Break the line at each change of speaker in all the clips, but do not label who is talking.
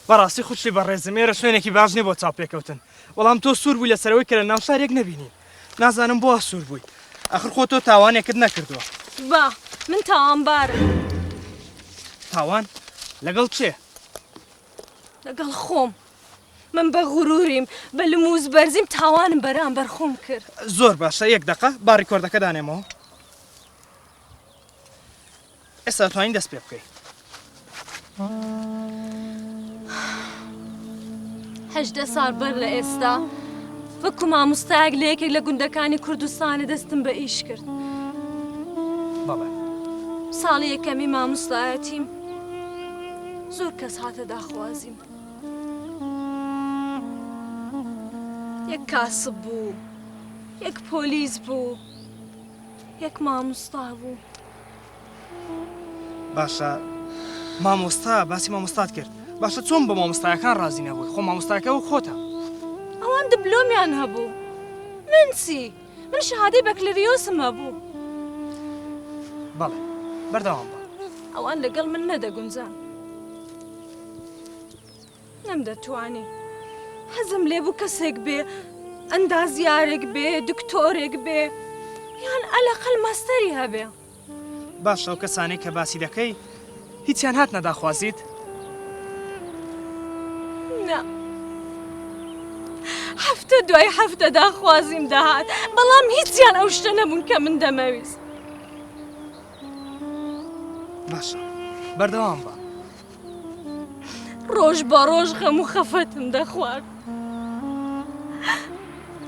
بەڕاستی خوشتی بەڕێزم ئێرە شوێنێکی باش نییە بۆ چاپێکەوتن بەڵام تۆ سوور بووی لەسەرەوەی کە لە ناو شارێک نەبینین نازانم بۆ سوور بووی ئەخر خۆ تۆ تاوانێکت نەکردووە
با من تاوانبارم
تاوان لەگەڵ چێ
لەگەڵ خۆم من بە غوروریم بە لموز بەرزیم تاوانم بەرامبەر خۆم کرد
زۆر باشە یەک دقە با ڕیکۆردەکە دانێمەوە ئێستا توانین دەست پێ بکەیت
18 ساڵ بەر لە ئێستا وەکو مامۆستایەک لە یەکێک لە گوندەکانی کوردستانی دەستم بە ئیش کرد
بەڵێ
ساڵی یەکەمی مامۆستایەتیم زۆر کەس هاتە داخوازیم یەک کاسب بوو یەک پۆلیس بوو یەک مامۆستا بوو
باشە مامۆستا باسی مامۆستات کرد باشە چۆن بە مامۆستایەکان ڕازی نەبووی خۆ مامۆستایەکە و خۆتە
ئەوان دبلۆمیان هەبوو من چی؟ من شەهادەی بەکلریۆسم هەبوو
بەڵێ بەردەوام بە
ئەوان لەگەڵ من نەدەگونجان نەمدەتوانی حەزم لێ بوو کەسێک بێ ئەندازیارێک بێ دکتۆرێک بێ یان ئەلەقەل ماستەری هەبێ
باشە ئەو کەسانەی کە باسی دەکەی هیچیان هات نەداخوازیت
نا هەفتە دوای هەفتە داخوازیم داهات بەڵام هیچیان ئەو شتە نەبوون کە من دەمەویست
باشە بەردەوام بە
ڕۆژ بە ڕۆژ غەم و خەفەتم دەخوارد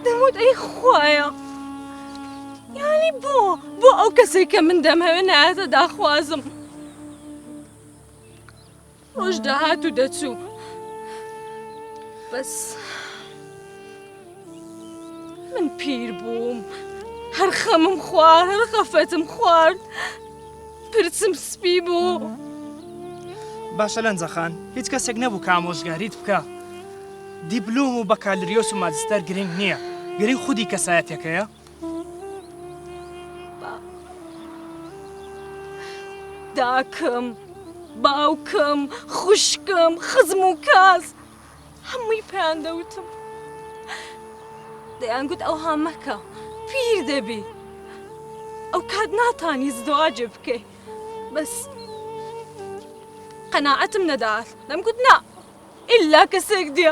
دەموت ئەی خوایە یانی بۆ ئەو کەسێک کە من دەمەوێ نایەتە داخوازم ڕۆژ دەهات و دەچوو بەس من پیر بووم هەر خەمم خوارد هەر خەفەتم خوارد پرچم سپی بوو
باشە لەنجەخان هیچ کەسێک نەبوو کە ئامۆژگاریت بکە دیپلۆم و بەکالریۆس و ماجستەر گرنگ نییە گرنگ خودی کەسایەتەکەیە
داکەم باوکم خوشکم خزم و کاس هەمووی پێیان دەوتم دەیانگوت ئەوها مەکە پیر دەبی ئەو کات ناتانی زدواجە بکەی بەس قەناعەتم نەدات دەمگوت نا ئیلا کەسێک دێ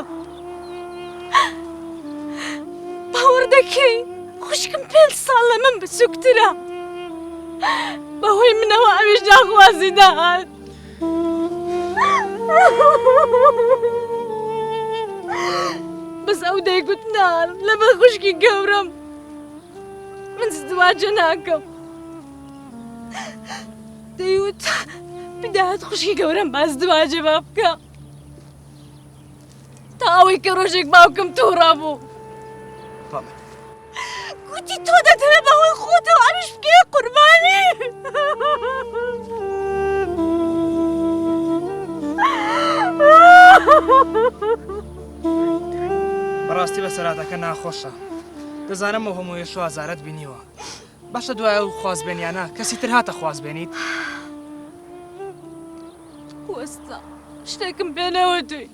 باوەڕ دەکەی خوشکم 5 ساڵ لە من بچووکترە بەهۆی منەوە ئەویش داخوازی داهات بەس ئەو دەیگوت نار لەبەر خوشکی گەورەم من زدواجە ناکەم دەیوت بدات خوشکی گەورەم باز زدواجە با بکە تا ئەوەی کە ڕۆژێک باوکم تووڕا بوو گوتی تۆ دەتەوێت بەهۆی خۆتەوە ئەویش بکەیە قوربانی
بەڕاستی بە سەراتەکە ناخۆشە دەزانم ئەو هەمووی شوازارەت بینیوە باشە دوای ئەو خوازبێنیانە کەسی تر هاتە خوازبێنیت
وەستا شتێکم پێنەوە دوی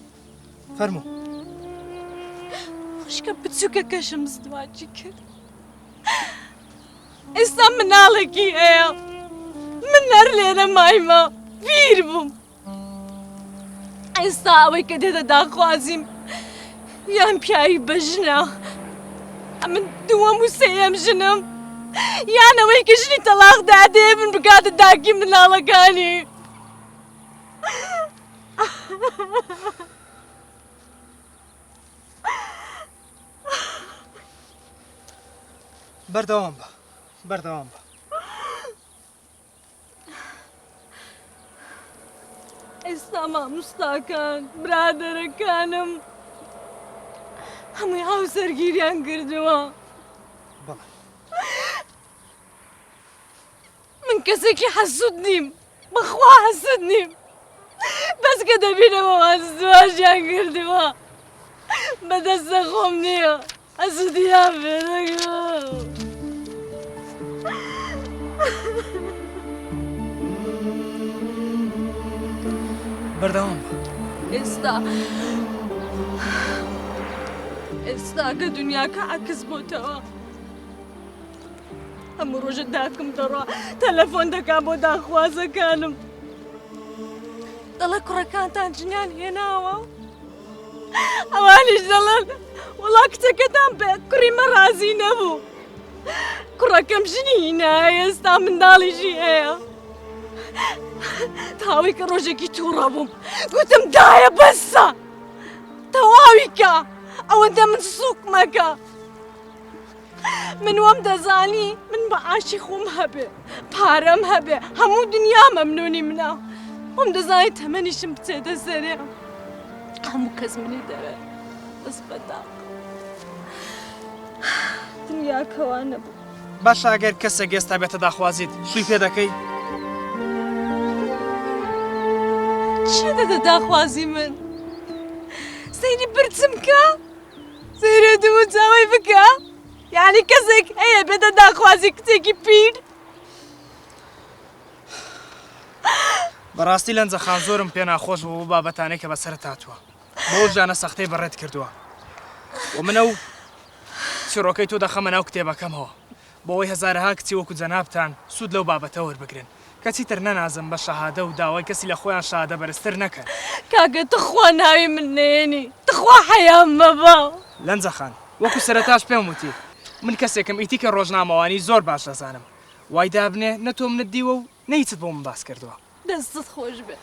فەرموو
خوشکە بچووکە کەشم زدواجی کرد ئێستا مناڵێکی هەیە من هەر لێرە مایمە پیر بووم ئێستا ئەوەی کە دێتە داخوازیم یان پیاوی بە ژنە من دووەم و سێیەم ژنم یان ئەوەی کە ژنی تەلاق دادێ من بکاتە داگی مناڵەکانی
بەردەوام بە بەردەوام بە
ئێستا مامۆستاکان برادەرەکانم هەمووی هاوسەرگیریان کردووە من کەسێکی حەسوود نیم بەخوا حەسوود نیم بەس کە دەبینەوە زدواجیان کردووە بەدەستە خۆم نییە حەسوودیان پێ دەکەم
بەردەوام بە
ئێستا کە دنیاکە عکس بۆتەوە هەموو ڕۆژە داکم دەڕوا تەلەفۆن دەکا بۆ داخوازەکانم دەڵێ کوڕەکانتان ژنیان هێناوە ئەوانیش دەڵێن وەڵا کچەکەتان بێ کوڕی مە ڕازی نەبوو کوڕەکەم ژنی هینایە ئێستا منداڵیشی هەیە تاوی کە ڕۆژێکی تووڕە بووم گوتم دایە بەسە تەواوی کە ئەوەندە من سووک مەکە من وەم دەزانی من بە ئاشی خۆم هەبێ پارەم هەبێ هەموو دنیا مەمنونی منە وەم دەزانی تەمەنیشم بچێتە سەرێ هەموو کەس منی دەوێت بەس بەداق دنیاکەوا نەبوو
باشە ئەگەر کەسێک ئێستا بێتە داخوازیت شووی پێ دەکەی
چی دەدە داخوازی من سەیری برچم کە سەیرە دوو چاوەی بکە یعنی کەسێک هەیە بێتە داخوازی کچێکی پیر
بەڕاستی لەنجە خان زۆرم پێ ناخۆش بوو بابەتانەی کە بەسەر هاتووە بۆ ژانە سەختەی بەڕێت کردووە و منە و چیرۆکەی تۆ دەخەمە ناو کتێبەکەمەوە بۆەوەی هەزارەها کچی وەکو جەنابتان سوود لەو بابەتە وەربگرن کەچی تر نەنازم بە شەهادە و داوای کەسی لە خۆیان شادە بەرزتر نەکەن
کاگە تخوا ناوی من نێنی تخوا حەیام مەبە
لەنجە خان وەکو سەرەتاش پێم وتی من کەسێکم ئیتی کە ڕۆژنامەوانی زۆر باش دەزانم وای دابنێ نە تۆ منت دیوە و نەیچت بۆ من باس کردووە
دەستت خۆش بێ